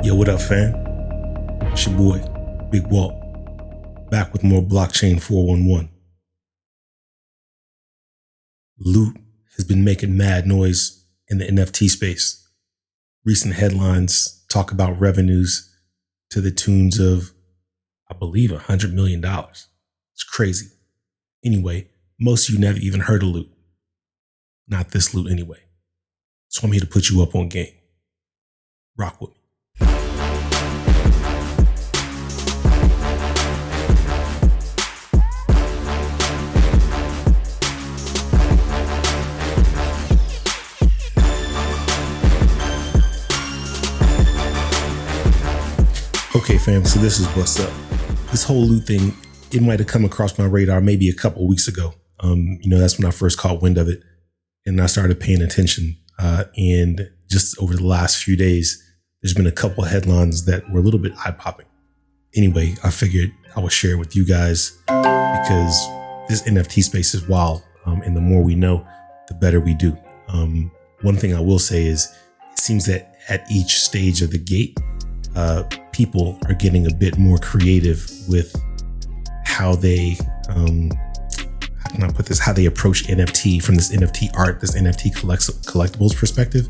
Yo, what up, fam? It's your boy, Big Walt, back with more Blockchain 411. Loot has been making mad noise in the NFT space. Recent headlines talk about revenues to the tunes of, I believe, $100 million. It's crazy. Anyway, most of you never even heard of Loot. Not this Loot anyway. So I'm here to put you up on game. Rock with me. Okay, fam, so this is what's up. This whole Loot thing, it might have come across my radar maybe a couple of weeks ago. That's when I first caught wind of it and I started paying attention. And just over the last few days, there's been a couple of headlines that were a little bit eye-popping. Anyway, I figured I would share it with you guys because this NFT space is wild. And the more we know, the better we do. One thing I will say is it seems that at each stage of the gate, people are getting a bit more creative with how they, how can I put this, how they approach NFT from this NFT art, this NFT collectibles perspective,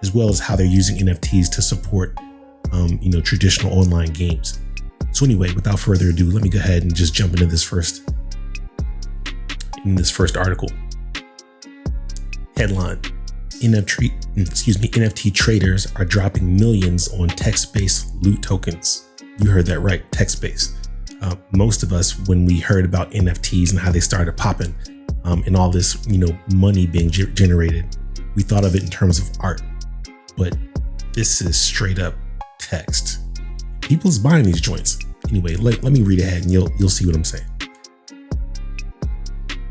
as well as how they're using NFTs to support, traditional online games. So anyway, without further ado, let me go ahead and just jump into this first article. Headline: NFT traders are dropping millions on text-based loot tokens. You heard that right, text-based. Most of us, when we heard about NFTs and how they started popping, and all this, money being generated, we thought of it in terms of art. But this is straight up text. People's buying these joints. Anyway, let me read ahead and you'll see what I'm saying.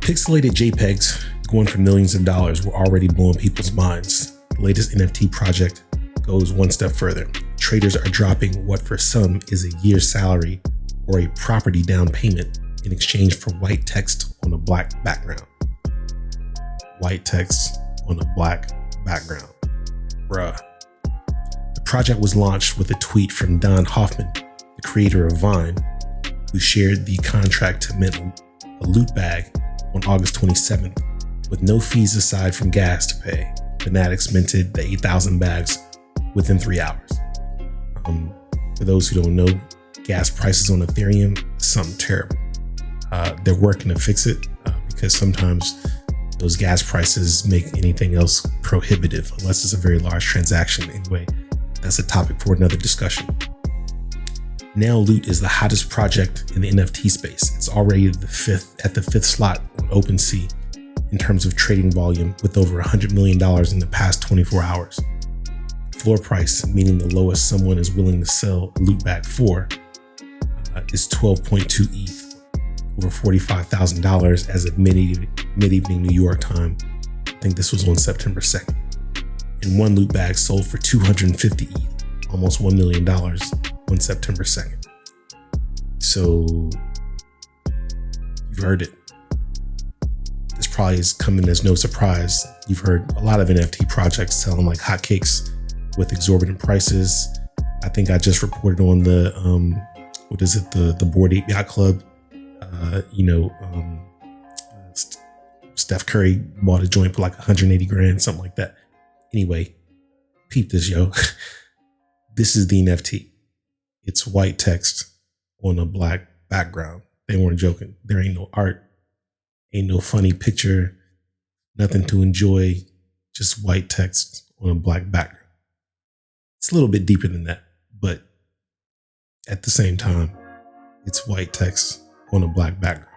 Pixelated JPEGs going for millions of dollars were already blowing people's minds. The latest NFT project goes one step further. Traders are dropping what for some is a year's salary or a property down payment in exchange for white text on a black background. White text on a black background. Bruh. The project was launched with a tweet from Don Hoffman, the creator of Vine, who shared the contract to mint a loot bag on August 27th with no fees aside from gas to pay. Fanatics minted the 8,000 bags within 3 hours. For those who don't know, gas prices on Ethereum is something terrible. They're working to fix it because sometimes those gas prices make anything else prohibitive unless it's a very large transaction. Anyway, that's a topic for another discussion. Now Loot is the hottest project in the NFT space. It's already at the fifth slot on OpenSea in terms of trading volume, with over $100 million in the past 24 hours. Floor price, meaning the lowest someone is willing to sell a loot bag for, is 12.2 ETH, over $45,000 as of mid-evening New York time. I think this was on September 2nd. And one loot bag sold for 250 ETH, almost $1 million on September 2nd. So you've heard it. This probably is coming as no surprise. You've heard a lot of NFT projects selling like hotcakes with exorbitant prices. I think I just reported on the, the Bored Ape Yacht Club. Steph Curry bought a joint for like 180 grand, something like that. Anyway, peep this, yo. This is the NFT. It's white text on a black background. They weren't joking. There ain't no art, ain't no funny picture, nothing to enjoy, just white text on a black background. It's a little bit deeper than that, but at the same time, it's white text on a black background.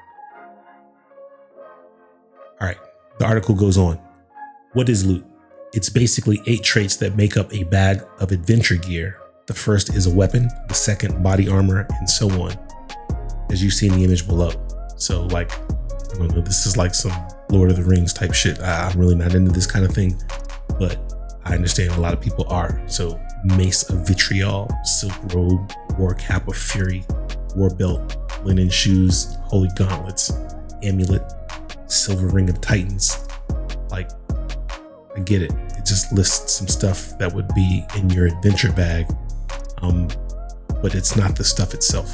All right, the article goes on. What is Loot? It's basically 8 traits that make up a bag of adventure gear. The first is a weapon, the second body armor, and so on, as you see in the image below. So like, I don't know, this is like some Lord of the Rings type shit. I'm really not into this kind of thing, but I understand a lot of people are. So mace of vitriol, silk robe, war cap of fury, war belt, linen shoes, holy gauntlets, amulet, silver ring of titans. Like, I get it. It just lists some stuff that would be in your adventure bag but it's not the stuff itself.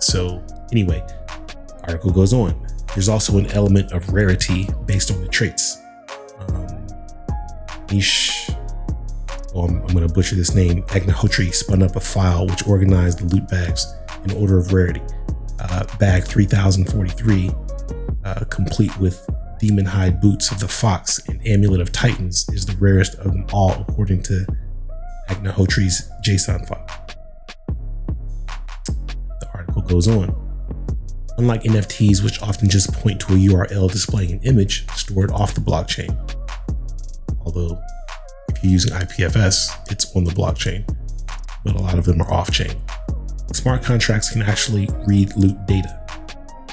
So anyway, the article goes on. There's also an element of rarity based on the traits. I'm going to butcher this name. Agnihotri spun up a file which organized the loot bags in order of rarity. Bag 3043, complete with demon hide boots of the fox and amulet of titans, is the rarest of them all according to Agnihotri's JSON file. The article goes on. Unlike NFTs, which often just point to a URL displaying an image stored off the blockchain, although if you're using IPFS, it's on the blockchain, but a lot of them are off-chain. Smart contracts can actually read loot data.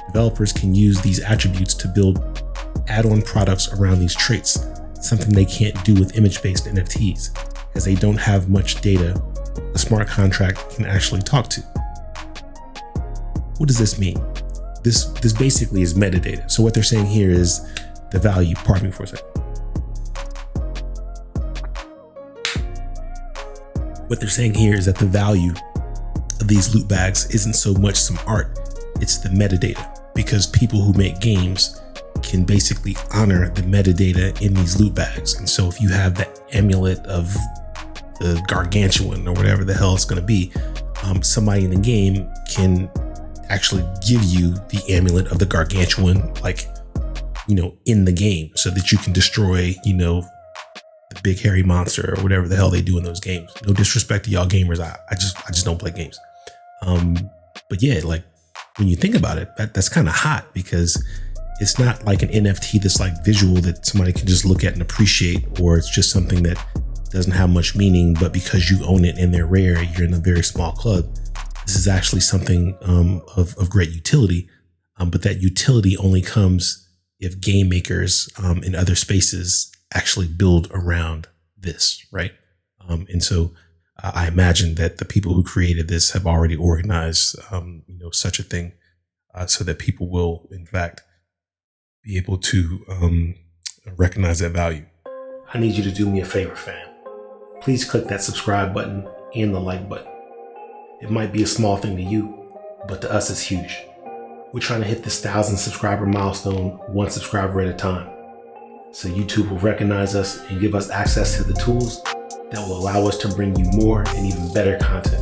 Developers can use these attributes to build add-on products around these traits, something they can't do with image-based NFTs, as they don't have much data a smart contract can actually talk to. What does this mean? This basically is metadata. So what they're saying here is the value, pardon me for a second. What they're saying here is that the value of these loot bags isn't so much some art, it's the metadata, because people who make games can basically honor the metadata in these loot bags. And so if you have the amulet of the gargantuan or whatever the hell it's going to be, somebody in the game can actually give you the amulet of the gargantuan, like, in the game, so that you can destroy, the big hairy monster or whatever the hell they do in those games. No disrespect to y'all gamers. I just don't play games. But yeah, like when you think about it, that's kind of hot, because it's not like an NFT that's like visual that somebody can just look at and appreciate, or it's just something that doesn't have much meaning, but because you own it and they're rare, you're in a very small club. This is actually something of great utility, but that utility only comes if game makers in other spaces actually build around this, right? And so I imagine that the people who created this have already organized, such a thing, so that people will, in fact, be able to recognize that value. I need you to do me a favor, fam. Please click that subscribe button and the like button. It might be a small thing to you, but to us it's huge. We're trying to hit this 1,000 subscriber milestone one subscriber at a time. So YouTube will recognize us and give us access to the tools that will allow us to bring you more and even better content.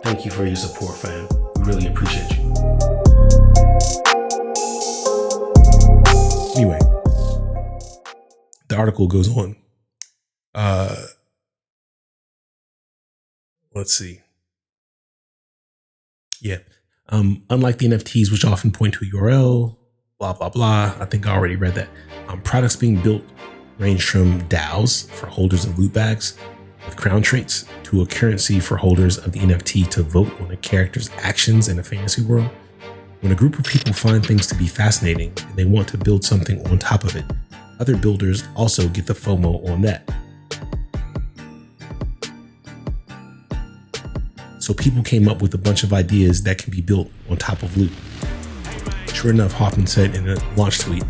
Thank you for your support, fam. We really appreciate you. Anyway, the article goes on. Let's see. Yeah. Unlike the NFTs, which often point to a URL, blah, blah, blah. I think I already read that. Products being built range from DAOs for holders of loot bags with crown traits to a currency for holders of the NFT to vote on a character's actions in a fantasy world. When a group of people find things to be fascinating and they want to build something on top of it, other builders also get the FOMO on that. So people came up with a bunch of ideas that can be built on top of loot. Sure enough, Hoffman said in a launch tweet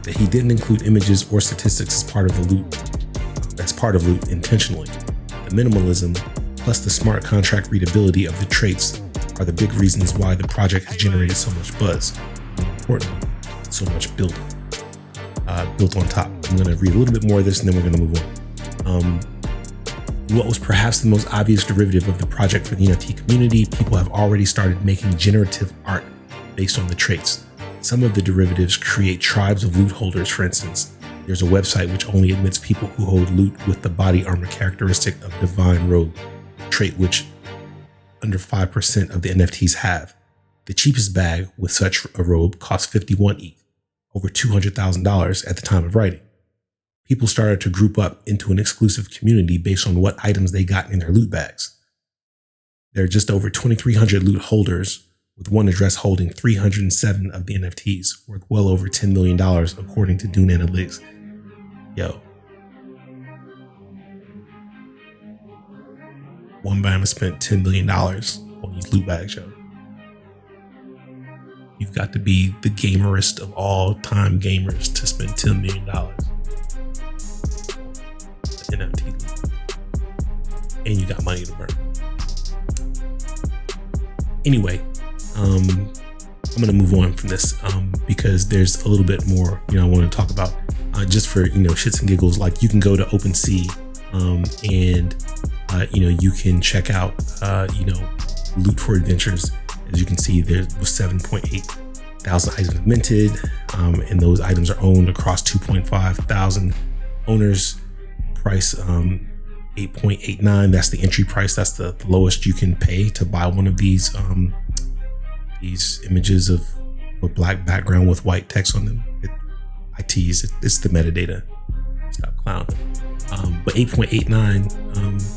that he didn't include images or statistics as part of loot intentionally. The minimalism plus the smart contract readability of the traits are the big reasons why the project has generated so much buzz. More importantly, so much built on top. I'm going to read a little bit more of this and then we're going to move on. What was perhaps the most obvious derivative of the project for the NFT community, people have already started making generative art based on the traits. Some of the derivatives create tribes of loot holders, for instance. There's a website which only admits people who hold loot with the body armor characteristic of Divine Robe, a trait which under 5% of the NFTs have. The cheapest bag with such a robe costs 51 ETH, over $200,000 at the time of writing. People started to group up into an exclusive community based on what items they got in their loot bags. There are just over 2,300 loot holders, with one address holding 307 of the NFTs, worth well over $10 million according to Dune Analytics. Yo. One band spent $10 million on these loot bags, yo. You've got to be the gamerist of all time gamers to spend $10 million. NFT loot. And you got money to burn. Anyway, I'm going to move on from this because there's a little bit more, I want to talk about just for, shits and giggles. Like, you can go to OpenSea and, you can check out, Loot for Adventures. As you can see, there was 7.8 thousand items minted, and those items are owned across 2.5 thousand owners. Price 8.89. That's the entry price. That's the lowest you can pay to buy one of these images of a black background with white text on them. I tease, it's the metadata. Stop clowning. But 8.89,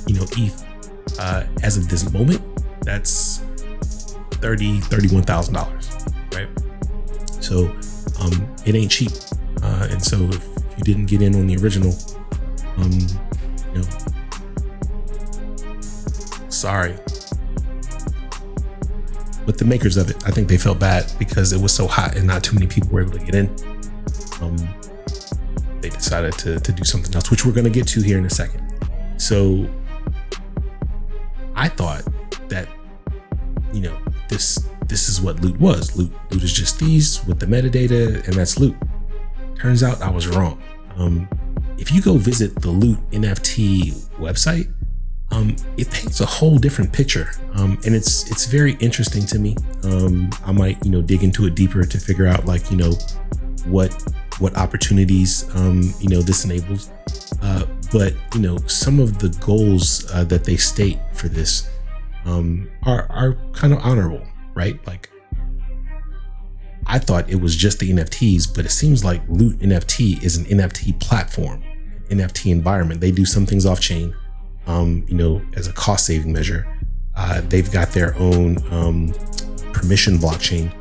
ETH, as of this moment, that's $31,000, right? So it ain't cheap. And so if you didn't get in on the original, sorry. But the makers of it, I think they felt bad because it was so hot and not too many people were able to get in. They decided to do something else, which we're going to get to here in a second. So I thought that, this is what loot was. Loot is just these with the metadata, and that's loot. Turns out I was wrong. If you go visit the Loot NFT website, it paints a whole different picture, and it's very interesting to me. I might dig into it deeper to figure out what opportunities this enables. But some of the goals that they state for this are kind of honorable, right? Like, I thought it was just the NFTs, but it seems like Loot NFT is an NFT platform, NFT environment. They do some things off chain, as a cost saving measure. They've got their own permission blockchain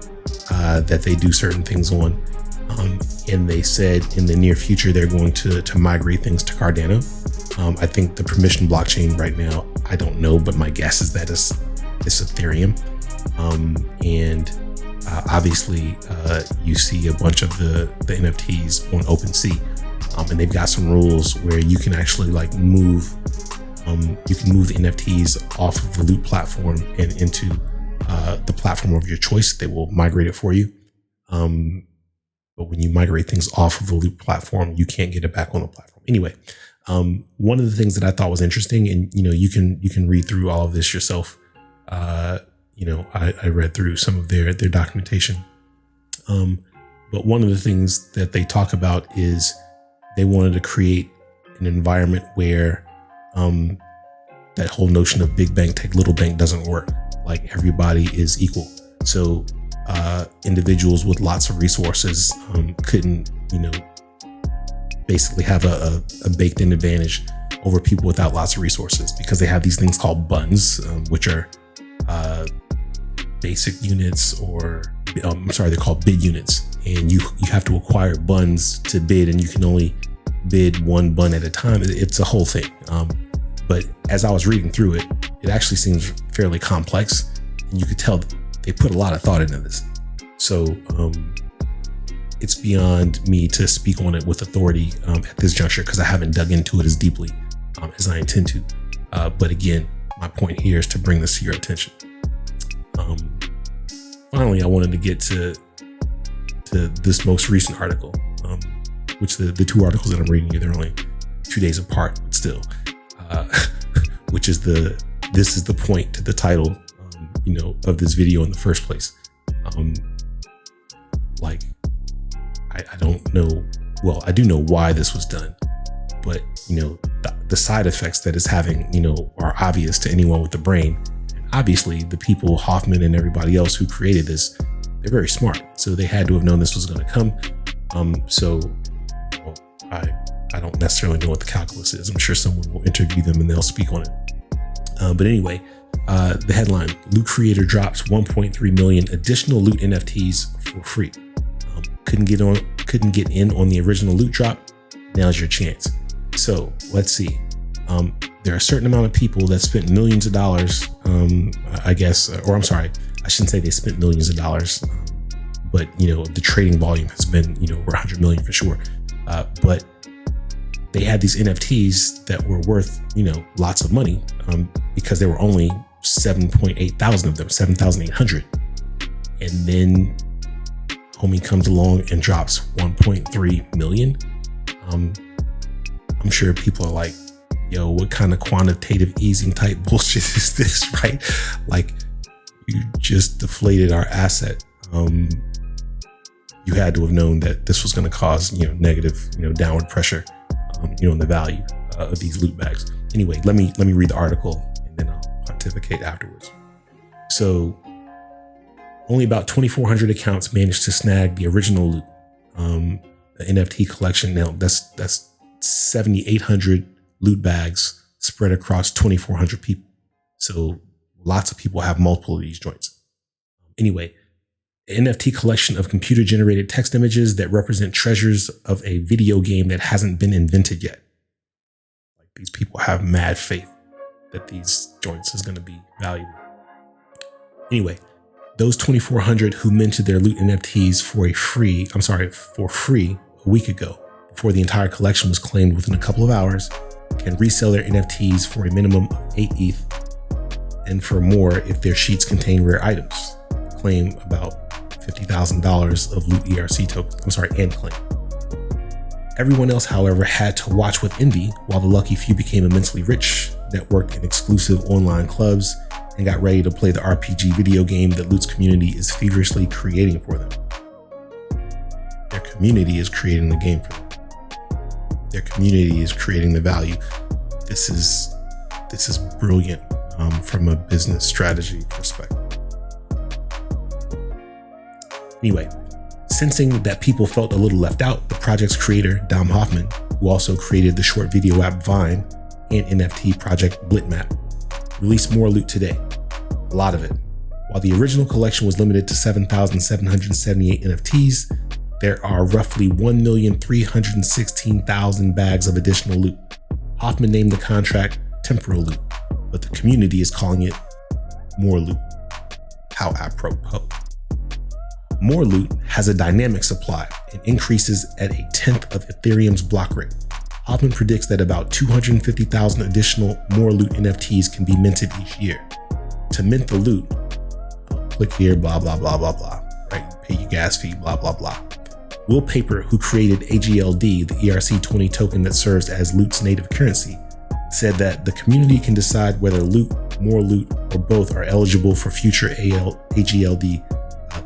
that they do certain things on. And they said in the near future, they're going to migrate things to Cardano. I think the permission blockchain right now, I don't know, but my guess is that it's Ethereum. Obviously, you see a bunch of the NFTs on OpenSea, and they've got some rules where you can actually move the NFTs off of the Loot platform and into the platform of your choice. They will migrate it for you. But when you migrate things off of the Loot platform, you can't get it back on the platform. Anyway, one of the things that I thought was interesting, and you can read through all of this yourself. I read through some of their documentation. But one of the things that they talk about is they wanted to create an environment where that whole notion of big bank take little bank doesn't work. Like, everybody is equal. So individuals with lots of resources couldn't, basically have a baked in advantage over people without lots of resources, because they have these things called buns, which are basic units, or they're called bid units, and you have to acquire buns to bid, and you can only bid one bun at a time. It's a whole thing. But as I was reading through it, it actually seems fairly complex, and you could tell they put a lot of thought into this. So it's beyond me to speak on it with authority at this juncture, because I haven't dug into it as deeply as I intend to. But again, my point here is to bring this to your attention. Finally, I wanted to get to this most recent article, which the two articles that I'm reading here, they're only 2 days apart, but still, which is this is the point to the title, of this video in the first place. I don't know. Well, I do know why this was done, but the side effects that it's having, are obvious to anyone with a brain. And obviously, the people, Hoffman and everybody else who created this, they're very smart. So they had to have known this was going to come. I don't necessarily know what the calculus is. I'm sure someone will interview them and they'll speak on it. But anyway, the headline: Loot creator drops 1.3 million additional Loot NFTs for free. Couldn't get in on the original Loot drop. Now's your chance. So let's see. There are a certain amount of people that spent millions of dollars, I guess, or I'm sorry, I shouldn't say they spent millions of dollars, but the trading volume has been over 100 million for sure. But they had these NFTs that were worth lots of money because they were only 7.8 thousand of them, 7,800. And then homie comes along and drops 1.3 million. I'm sure people are like, yo, what kind of quantitative easing type bullshit is this, right? Like, you just deflated our asset. You had to have known that this was going to cause, negative, downward pressure, in the value of these loot bags. Anyway, let me read the article and then I'll pontificate afterwards. So only about 2,400 accounts managed to snag the original loot. The NFT collection, now that's 7,800 loot bags spread across 2,400 people. So lots of people have multiple of these joints. Anyway, an NFT collection of computer generated text images that represent treasures of a video game that hasn't been invented yet. Like, these people have mad faith that these joints is going to be valuable. Anyway, those 2,400 who minted their loot NFTs for free a week ago, before the entire collection was claimed within a couple of hours, can resell their NFTs for a minimum of 8 ETH and for more if their sheets contain rare items. Claim about $50,000 of loot ERC tokens, and claim. Everyone else, however, had to watch with envy while the lucky few became immensely rich, networked in exclusive online clubs, and got ready to play the RPG video game that Loot's community is feverishly creating for them. Their community is creating the game for them. Their community is creating the value. This is brilliant from a business strategy perspective. Anyway, sensing that people felt a little left out, the project's creator, Dom Hoffman, who also created the short video app Vine and NFT project Blitmap, released more loot today. A lot of it. While the original collection was limited to 7,778 NFTs, there are roughly 1,316,000 bags of additional loot. Hoffman named the contract temporal loot, but the community is calling it more loot. How apropos. More loot has a dynamic supply and increases at 1/10 of Ethereum's block rate. Hoffman predicts that about 250,000 additional more loot NFTs can be minted each year. To mint the loot, click here, blah, blah, blah, blah, blah, right? Pay your gas fee, blah, blah, blah. Will Paper, who created AGLD, the ERC20 token that serves as Loot's native currency, said that the community can decide whether loot, more loot, or both are eligible for future AGLD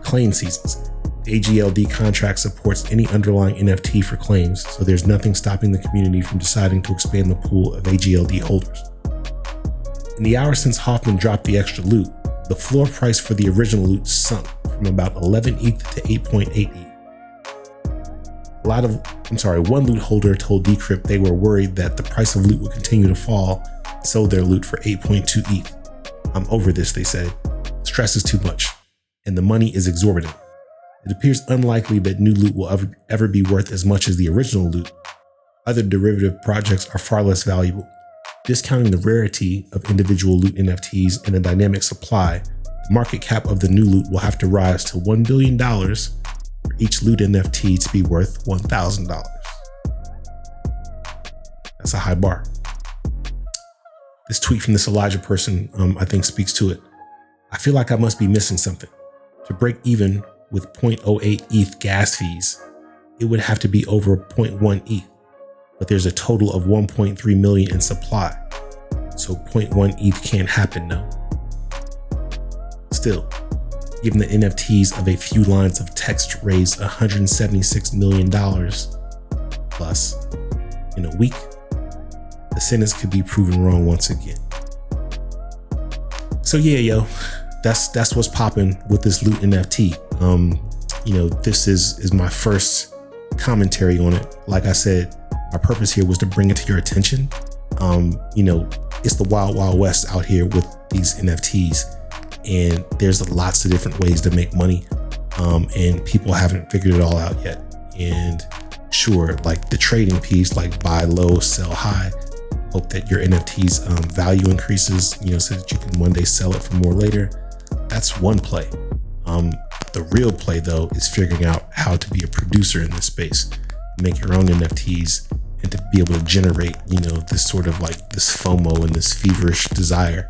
claim seasons. The AGLD contract supports any underlying NFT for claims, so there's nothing stopping the community from deciding to expand the pool of AGLD holders. In the hour since Hoffman dropped the extra loot, the floor price for the original loot sunk from about 11 ETH to 8.8 ETH. One loot holder told Decrypt they were worried that the price of loot would continue to fall and sold their loot for 8.2 ETH. I'm over this, they said. Stress is too much, and the money is exorbitant. It appears unlikely that new loot will ever be worth as much as the original loot. Other derivative projects are far less valuable. Discounting the rarity of individual loot NFTs and the dynamic supply, the market cap of the new loot will have to rise to $1 billion for each loot NFT to be worth $1,000. That's a high bar. This tweet from this Elijah person, I think speaks to it. I feel like I must be missing something. To break even with 0.08 ETH gas fees, it would have to be over 0.1 ETH, but there's a total of 1.3 million in supply. So 0.1 ETH can't happen, no. Still, given the NFTs of a few lines of text raised $176 million plus in a week, the sentence could be proven wrong once again. So yeah, yo, that's what's popping with this loot NFT. This is my first commentary on it. Like I said, my purpose here was to bring it to your attention. It's the wild, wild west out here with these NFTs, and there's lots of different ways to make money. And people haven't figured it all out yet. And sure, like the trading piece, like buy low, sell high, hope that your NFT's value increases, so that you can one day sell it for more later. That's one play. The real play though is figuring out how to be a producer in this space, make your own NFTs, and to be able to generate, this sort of like this FOMO and this feverish desire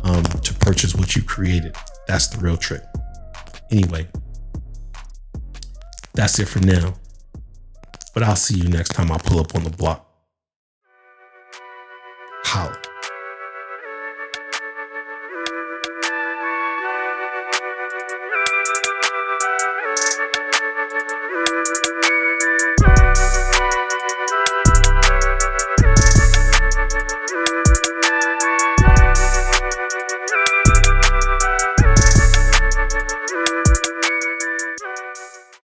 to purchase what you created. That's the real trick. Anyway, that's it for now. But I'll see you next time I pull up on the block. Holla.